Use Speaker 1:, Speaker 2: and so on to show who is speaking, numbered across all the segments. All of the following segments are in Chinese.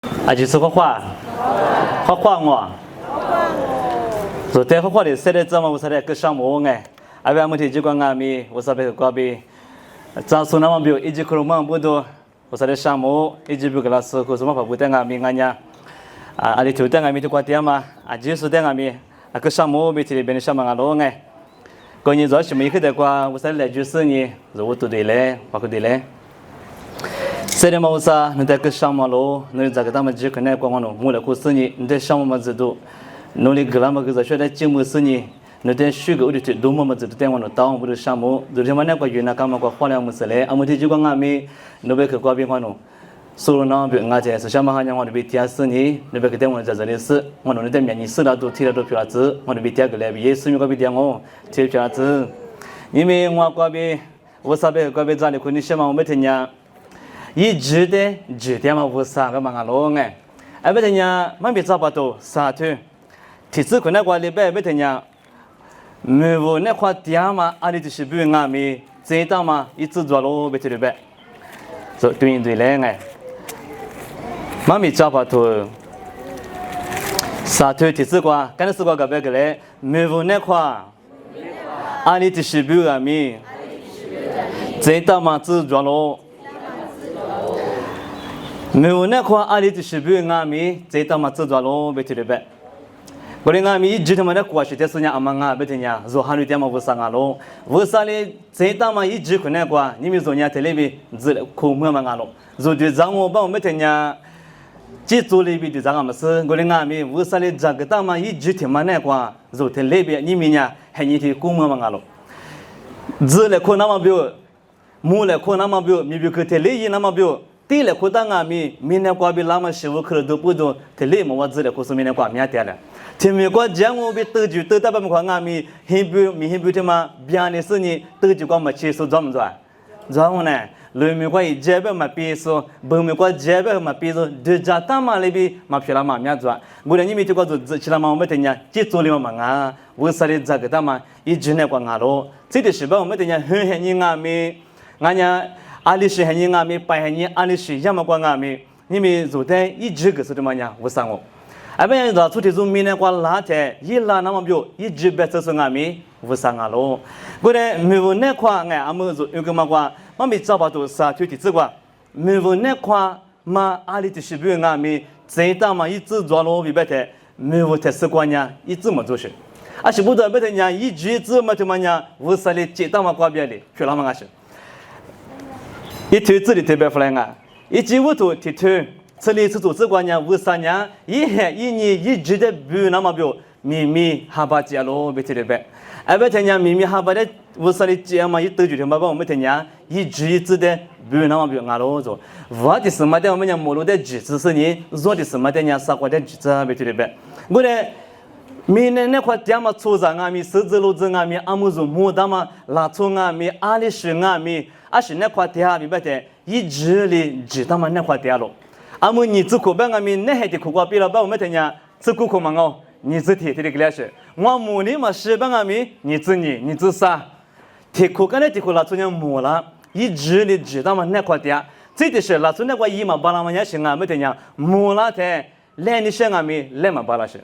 Speaker 1: 啊，就是画画，画画我。昨天画画的现在怎么我才在个项目哎，阿边我提几个阿米，我才被挂比，张苏那么比一直可能忙不多，我才在项目一直比个老师可什么跑不带阿米阿呀，啊，阿里头带阿米就挂点嘛，啊，就是带阿米，啊个项目比提边项目阿罗哎，过年早什么一个的挂，我才来就是你，我都对嘞，包括对嘞。现在嘛，我说你在个项目喽，你这个他们只可能光光弄，没了故事你在项目嘛制度，努力个那么个在学的节目是你，你在学个我的多么制度在我们当不的项目，就是嘛那个原来干嘛个花两么事嘞，阿么提就讲阿咪，你别去挂边光弄，所以呢，别俺这是项目好像我的别提是你，你别去在我在这里是，我弄的面你是了都提了都票子，我的别提个来别是没个别提我提票子，因为我挂边，我啥别挂边这里可能什么我没听呀。一直嘛无啥个嘛个罗哎，哎不听呀，蛮别找不到啥土，提子可能挂里边不听呀，没有那块地嘛，阿里就是不用俺们这道嘛，一直做罗不听里边，做对应对来哎，蛮别找不到啥土提子挂，刚才是挂个别个嘞，没有那块，阿里就是不用俺们，这道嘛只做罗。没有那块阿里就是不用俺们这他妈制作喽，别提了呗。我连俺们一直他妈的过去的时间阿妈啊，别听呀，做哈律点嘛不上俺喽，为啥嘞？这他妈一直可能过，你们做人家里边只苦么嘛俺喽，做队长我帮我们听呀，只做里边队长俺们是，我连俺们为啥嘞？这个他妈一直他妈那过，做的里边你们呀，还你的苦么嘛俺喽，只来可那么表，没来可那么表，你别去的里那么表。第二，可当俺们明年过比那么辛苦，可能都不多。他累么？我知道，可是明年过明天了。他们过讲我比得就得到把么看俺们，很不他妈别的事呢，得就光没接受怎么做？然后呢，路面过一这边嘛别说，北面过这边嘛别说，就家他妈那边嘛偏了嘛面做。不然你们就过做其他嘛我们等下接做了嘛啊，为啥哩这个他妈一直那过俺喽？这的是吧？我们等下很你俺们，俺家。阿里是很严阿米，白很严，阿里是也么管阿米，你们昨天一直个是怎么样？我上我，阿边人出去做明年过拉天，一拉那么表，一直别做是阿米，我上阿喽。过来没有那块哎，阿么做有个么话，妈咪找不到啥具体字话，没有那块嘛阿里就是不用阿米，这当嘛一直做了比别的，没有特色观念，一直没做事。阿是不得别的人一直么怎么样？我啥哩接当嘛挂别的，去哪么个事？一推这里特别出来啊！一几五头提推，这里是组织观念53年，一年一直在不那么表，秘密哈巴接喽，别提了呗。哎，别听讲秘密哈巴的50的接嘛，一得就他妈把我们听讲，一直的不那么表，俺喽做。我的什么的我们讲马路的举止是你，做的什么的讲啥个的举止别提了呗。我的。明年那块地嘛，出上俺们十字路子俺们阿姆做木的嘛，拉出俺们阿里是俺们，阿是那块地啊，明白的，一直里知道嘛那块地咯。阿姆你只可把俺们那还得苦瓜比了，把我们听讲，只苦苦嘛哦，你只提的个是，我木里嘛是把俺们，你只啥，提苦干的提苦拉出人木了，一直里知道嘛那块地啊，这就是拉出那块一嘛巴拉嘛也是俺们听讲，木了的，来你是俺们来嘛巴拉是。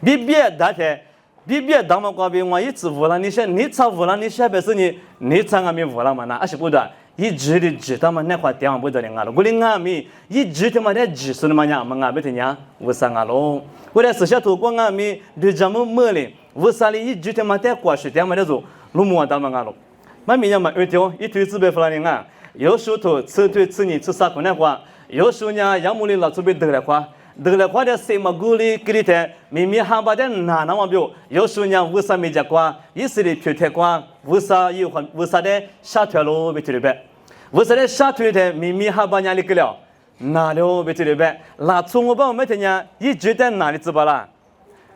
Speaker 1: 比别大的，比别大嘛瓜比我一直无了，你说你操无了，你下边是你操俺们无了嘛那，而是不的，一直的知道嘛那块地方不得了俺了，我的俺们一直他妈的知识的嘛样嘛俺们的样，我啥俺喽，我的私下头过俺们对咱们没了，我啥哩一直他妈的过去他妈的做，路么大嘛俺喽，嘛明年嘛一条一推自备出来的俺，有时候头吃对吃你吃啥可能话，有时候呢养母的老祖辈得了话。得了快点谁嘛鼓励给你的，明明还把的拿那么表，有时候呢为啥没结果？一时的偏太光，为啥的下退了别提了呗？为啥的下退的明明还把人家给了，拿了别提了呗？拉从我把我们听讲，一直在哪里知道啦？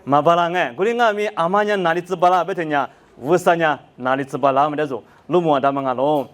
Speaker 1: 嘛巴拉哎，我的俺们阿妈呢哪里知道啦？别听讲，为啥呢哪里知道啦？我们在做，路么大嘛俺喽？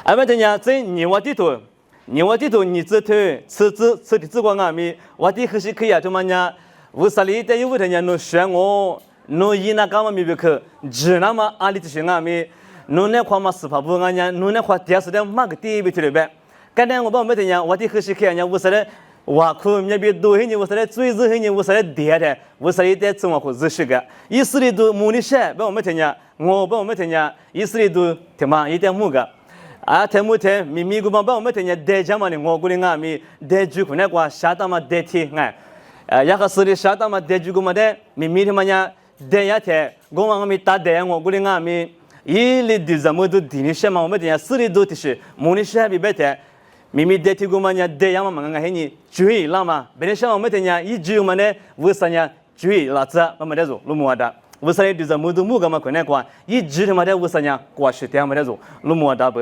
Speaker 1: 俺们听讲在你我地头。你我这头你这头吃的这个俺们，我的还是可以啊，怎么样？为啥哩？但有为人家侬选我，侬伊那干嘛没别去？只那么阿里这些俺们，侬那块嘛是怕不俺家，侬那块电视的马个地别去了呗？刚才我把我们的人，我的还是可以啊，为啥哩？哇苦面比多黑你我说的最热黑你我说的爹的我说的怎么会热是个以色列都慕尼些把我们听见我把我们听见以色列都听嘛一点木个啊听木听咪咪个嘛把我们听见得讲嘛的我过的俺咪得住可那个下到嘛得听哎呀个是的下到嘛得住个嘛的咪咪的嘛呀得呀听我嘛咪打得我过的俺咪一里的怎么都地里些嘛我们听见是的都的是慕尼些比别的咪咪得听个嘛呀得呀嘛嘛俺黑你注意了嘛别的像我们听见一句嘛呢为啥呀注意了这我们得做路么的为啥的怎么都木个嘛可能个一句的嘛的为啥呀过去的嘛得做路么的不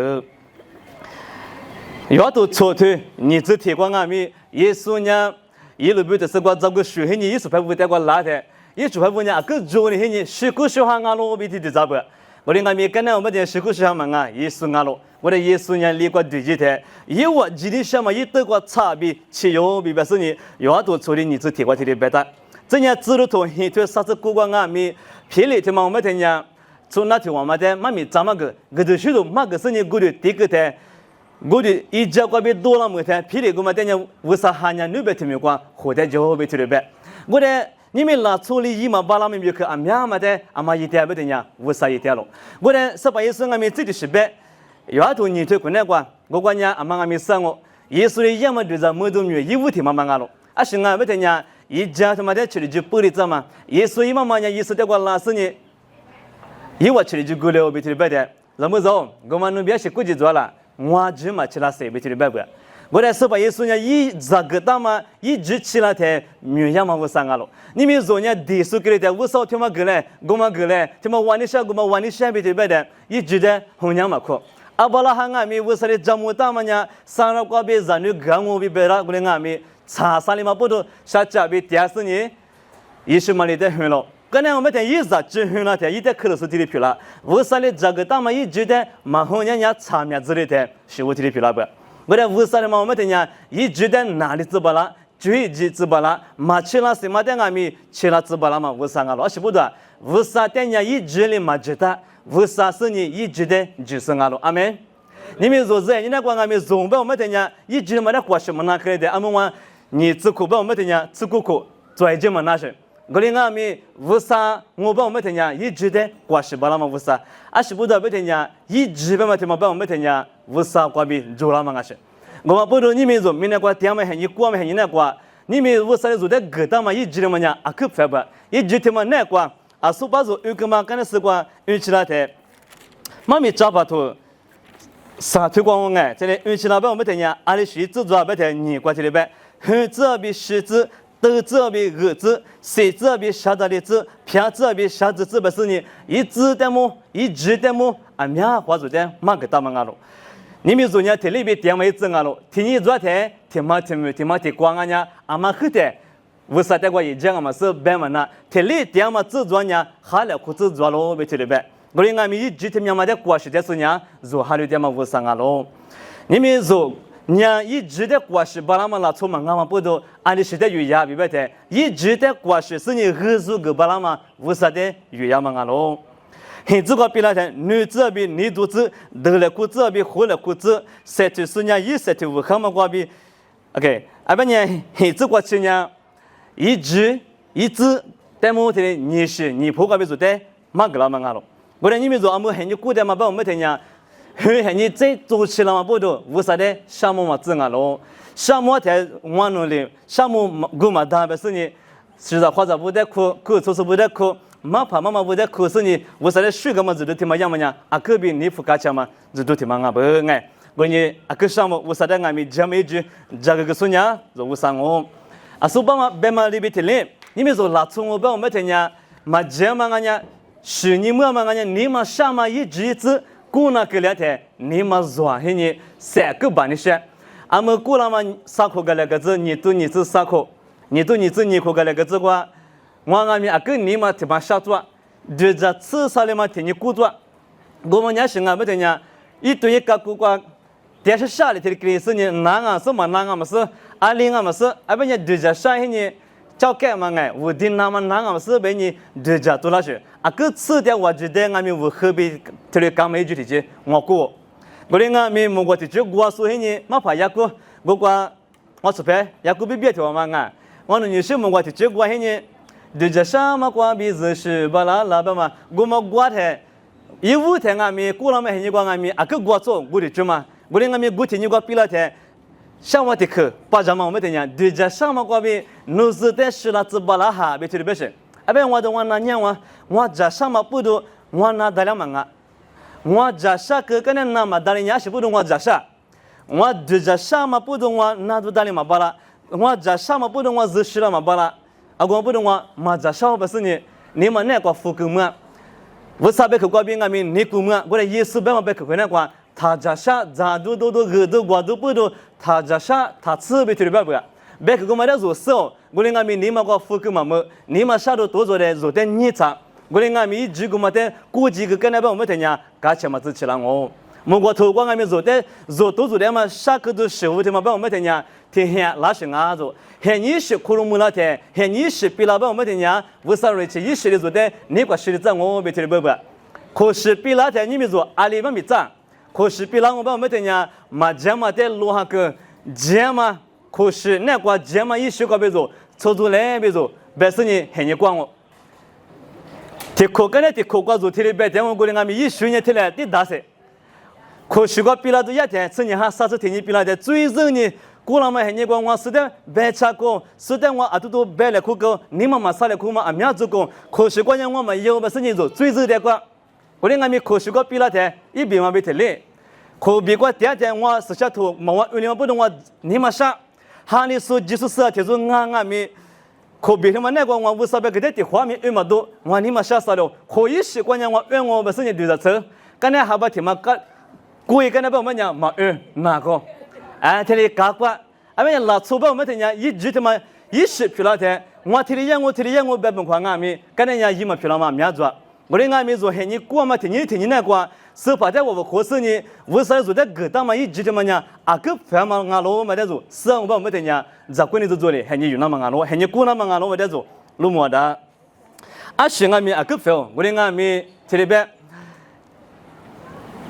Speaker 1: 要都错退你只提过俺咪耶稣呢一路不的是个这个水黑你一时拍不得个拉的一时拍不呢个做的黑你是个小孩俺罗比的咋不我的俺咪跟那我们的是个小孩嘛耶稣俺罗我的耶稣呢离过对几天因为我今天什么一得个差别汽油比别是你要都错的你只提过提的别的这样知道头黑头啥子过过俺咪偏离他妈我们的呢从那天我们的妈咪怎么个都许多嘛个是你过的第个的我的一家个别多了么天偏离我们的呢为啥还呢那边听没关后头就被提的别我的你们拿处理一嘛把他们别去阿苗嘛的阿妈一点不的呢为啥一点了我的是把耶稣俺们自己是别要头你推可那个我管呢阿妈俺们生我耶稣的样嘛就是么都没有一天妈妈了啊是俺不的呢一家他妈的去的就不理怎么耶稣一妈妈呢耶稣的个老师呢一我去的就过来我被提的别的怎么着我们那边是估计做了我只嘛起来谁被提的别个我的是把耶稣呢一这个大嘛一直起来的没样嘛我上了你们说呢地数给的我少听嘛过来我们过来听嘛玩的下我们玩的下被提别的一直的红娘嘛可阿巴拉汉俺们我说的这么大嘛呢上了个别人就干我比别人过来俺们查啥里嘛不都下家被第二次呢也是嘛里的很了刚才我们讲一直只很了的一点可能是提的皮了我说的这个大嘛一直的马红娘家查面之类的是我提的皮了不我的我说的嘛我们讲一直的哪里知不啦追击知不啦马吃了什么的俺们吃了知不啦嘛我说了是不的我说的呢一直的嘛知道我说是你一直的就是俺了阿门你们说是你那个俺们总把我们讲一直嘛的过什么那可以的俺们话你自苦把我们讲自苦苦做一件嘛那是我的俺们为啥我把我们讲一直的过什么了嘛为啥啊是不的不讲一直把我们讲为啥过比做了嘛那是我们不如你们说明天过点么很你过么很你那个你们为啥做的个当嘛一直的嘛讲啊可不吧一直的嘛那个啊说把做有个嘛干的是个运气来的妈咪找把头啥推广我哎这里运气老板我们讲阿里是自做不的你过去的呗很这比实质都这比儿子，谁这比下的例子，偏这比下子不是你一直的么，一直的么，啊面或者的马个大么啊喽？你们说呢？天里边点么一整啊喽？天你昨天天嘛天光啊呢？阿妈后头，为啥的话一讲啊嘛是白嘛呢？天里点嘛自做呢，下来可自做喽，别去了呗。我哋俺们一直天面嘛的过时的时呢，做下来点嘛为啥啊喽？你们说？你一直的过去，把他们拿出门俺们不都按的时代语言，明白的？一直的过去是你儿子给把他们为啥的语言嘛？俺喽，现这个比那天女子比女肚子，得了裤子比活了裤子，身体是呢一身体无看嘛过比 ，OK， 啊不呢，现这个去呢，一直，但么的你是你婆个比说的，嘛个了嘛俺喽，我说你们说俺们很有古代嘛，把我们听呢。很你再做起来嘛不都为啥的项目嘛整啊喽项目在网络里项目购买单不是你是的或者不得哭就是不得哭嘛怕妈妈不得哭是你为啥的水个嘛子都听嘛样么样啊隔壁你不干钱嘛子都听嘛啊不哎我你啊个项目为啥的俺们讲一句这个说呢就为啥我啊说把嘛别嘛里边听哩你们说拉从我把我们听呀嘛讲嘛俺呀是你们嘛俺呀你嘛上嘛一直过那个两天，你们做黑你三个半的事，俺们过了嘛啥课个那个字，你都啥课，你课个那个字话，我俺们跟你们他妈下做，就这吃啥的嘛听你过做，我们家是俺们的呢，一对一个过过，但是下里头的是呢，哪个是嘛哪个么是，阿里个么是，阿不呢对着下黑你。叫干嘛哎？我的那么哪个是被你对着做那些啊？个吃的我觉得俺们我河北这里刚没具体些我过，我的俺们我的就我说你嘛怕呀个，我我出牌也顾别条嘛啊，我那女士们我提这过呢，对这什么关比子是巴拉拉巴嘛，我们过的，一五天俺们过了没很光俺们啊个过做我的做嘛，我的俺们过天你过比了天。像我的课，把咱们我们的人对着什么关系，努斯的是那只巴拉哈，别去的别是。阿边我的我那年我着什么不多，我那得了嘛啊，我着啥个跟人那么得了伢是不多我着啥，我对着什么不多我那都得了嘛巴拉，我着什么不多我只是了嘛巴拉，啊我不多我着啥不是你们那个福根嘛，我啥别去过边俺们你估嘛，我的耶稣别嘛别去回那个。他家啥咱都个都我都不都，他家啥他吃不吃的不？别个嘛的做少，我连俺们你们个福个嘛么，你们啥都多做的做的你咋？我连俺们一句个嘛的，估计个跟那边我们听呀，干起嘛子起了我，我透过俺们做的做都做的嘛，啥个都食物的嘛，帮我们听呀，听下拉是俺做，还你是苦鲁木那天，还你是比拉帮我们听呀，为啥瑞奇一时的做的，你个时的在我别吃的不？可是比拉天你们做阿里嘛没涨。可是比让我们听呀，嘛这么的路上个这么，可是那个这么一学个别做，操作来别做，别是你很你管我。提口干的提口瓜做提的别点我过来，俺们一学年提来的大些。可是个比拉都一天，今年还啥子提你比拉的最热呢？过了嘛很你管我是的，别查过，是的我啊都别来苦个，你们嘛啥来苦嘛啊苗子个，可是关键我们有不是你做最热的个。我连俺们科学个比那天一边嘛被提嘞，可别个第二天我私下头嘛我有点不懂我你们啥，哈你说就是说提出俺们，可别他妈那个我为啥别给他的画面有么多，我你们啥啥了，可以是关键我我不是你对着车，刚才还把提嘛个，故意跟那边我们讲嘛哪个，哎这里搞过，俺们拉粗把我们听讲一句他妈一时皮那天，我提的烟我别本款俺们，跟人家一么皮了嘛苗子。我的俺们做黑你过嘛，听你那个，是怕在我们合适呢，为啥做在各当嘛一直的嘛呢？啊个反嘛俺老嘛在做，是啊我们听呀，咋过你就做嘞？黑你有那么俺老，黑你过那么俺老嘛在做，路么的？啊是俺们啊个反，我的俺们这里边，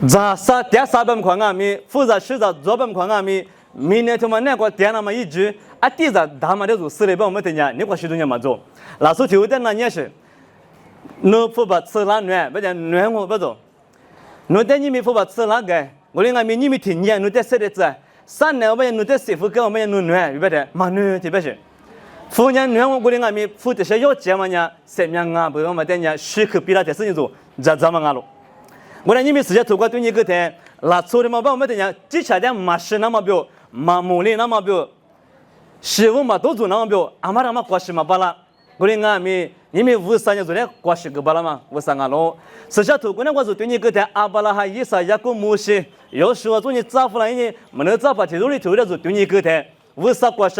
Speaker 1: 咋啥第三本款俺们，负责是咋左本款俺们，明年他妈那个点那么一直，啊第三他妈在做事里边我们听呀，你个许多年嘛做，老师就在那也是。侬不把吃烂暖，不然暖我不做。侬在你们不把吃烂个，我连俺们你们听见，侬在说的子，三年我们侬在师傅跟我们侬暖，对不对？嘛暖对不对？夫人暖我连俺们夫的是要结嘛呢，什么样啊？不用嘛的呢，许可比那的事情做，咋么样了？我连你们直接透过对你个天，拉错的嘛，把我们的呢，之前的马是那么标，马木里那么标，师傅嘛都做那么标，阿妈关系嘛巴拉，我连俺们。你们为啥要做那关系个巴拉嘛？为啥俺喽？实际透过那我做对你个天阿巴拉哈伊啥也个模式，有时候做你造福了你，没能造福提出来头的做对你个天，为啥关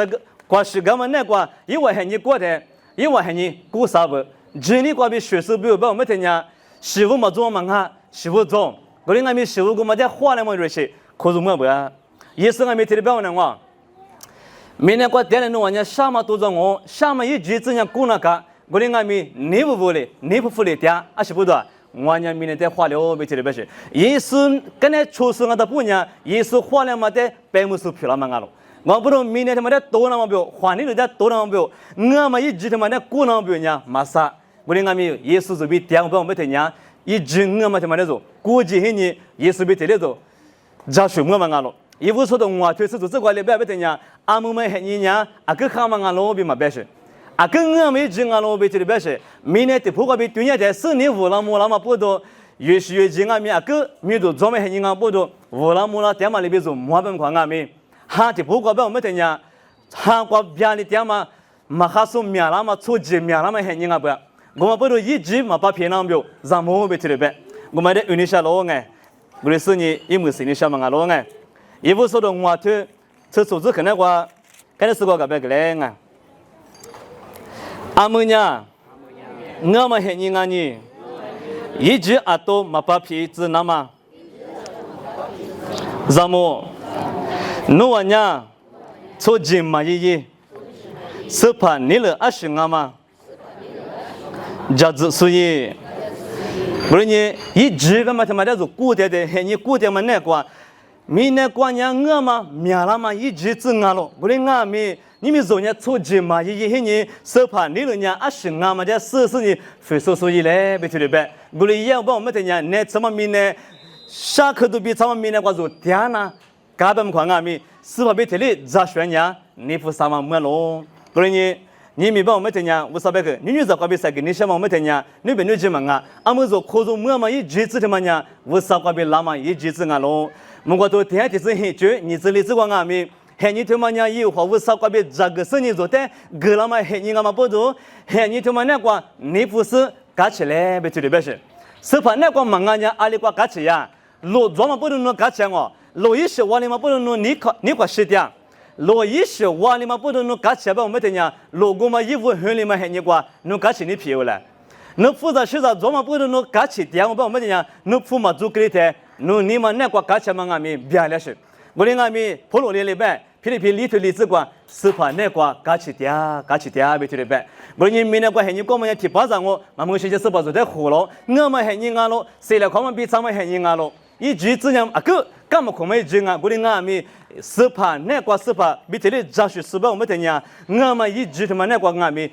Speaker 1: 系个嘛那个？因为还你过的，因为还你过啥不？今年过比学生比如把我们听呀，师傅嘛做嘛啊，师傅做，我连俺们师傅个嘛在花了嘛这些，可是么不呀？也是俺们提的表那个，明年过点了弄完呀，什么都做我，什么一句子样过那个。我连俺们你不服嘞，你不服嘞，爹，啊是不多，我伢明年在花了没去的不是，耶稣跟那出生俺的不伢，耶稣花了嘛的白木树皮了嘛俺了，我不懂明年他妈的多那么标，花里头的多那么标，我们一直他妈的过那么标伢，马啥，我连俺们耶稣就比爹我不没听伢，一直我们他妈的做，估计黑年耶稣比这里做，咋说我们俺了，一无所的我确实做这块里边不听伢，阿姆们黑年伢，啊个看嘛俺了比嘛白是。啊，跟我们这俺老辈子的表示，明年的普个比对年在4年5了木了嘛不多，越是越近俺们啊个民族专门很俺不多，5了木了点嘛里边做毛本款俺们，哈的普个比我们听呀，哈个边的点嘛，嘛哈说面了嘛出级面了嘛很俺不，我们不多一直嘛把偏囊表让毛辈子的边，我们的union下老哎，我的是你一模是你下嘛俺老哎，一不说的我这组织可能话，肯定是个个别个来啊。阿姆呀，我们很应安你，一直阿多马巴皮子那么，咱们努完呀，做金嘛伊，是怕你了阿是阿嘛，家子所以，不然你一直干嘛他妈的做古代的，你古代嘛那个，明年过年我嘛面了嘛一直子俺咯，不然俺们你们昨年出去嘛一年手帕你了年20俺嘛这40年非说说一来别对呗，不然也不我们这年那怎么明年下课都比怎么明年过做天呐，嘎巴么看俺们是否别提哩咋选呀？你不啥嘛没咯，不然你明白我们这年无所谓个，你在过比赛个，你想我们这年你别你去嘛啊，俺们说可是我嘛一直子的嘛呢，无所谓比拉嘛一直子俺咯。我过都天天是很久，你这里只管俺们，喊你他妈娘以后无啥个别这个生意做的，个了嘛喊你俺们不做，喊你他妈那个你不是搞起来别对的别是，是怕那个嘛俺家阿里个搞起呀，路专门不能弄搞起我，路一些我里嘛不能弄你可是的，路一些我里嘛不能弄搞起吧我们这样，路我嘛衣服很里嘛喊你个弄搞起你皮了，侬负责是在专门不能弄搞起的，我们这样侬负责做给他。侬你们那个搞起嘛俺们别了是，我的俺们普罗里边，霹雳霹雳里子个是怕那个搞起的别对的呗。我你明那个喊你哥们要提巴掌我，俺们学习是把做在火了，我们喊你俺咯，谁来看我比咱们喊你俺咯，一句之言啊个干嘛可没句啊？我的俺们是怕那个是怕比这里扎实是吧？我们这样，我们一句他妈那个俺们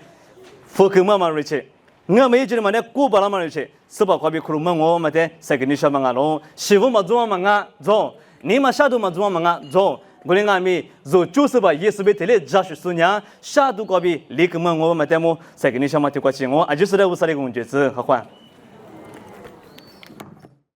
Speaker 1: 福克妈妈瑞切。我们一直嘛那古巴拉嘛去，是吧？可比苦嘛我们的塞给你什么啊喽？媳妇嘛做嘛啊做，你嘛下头嘛做嘛啊做，我的俺们做就是吧，也是被这里扎实数年，下头可比立刻嘛我们的么塞给你什么的过去我，就是在屋啥的工具子好换。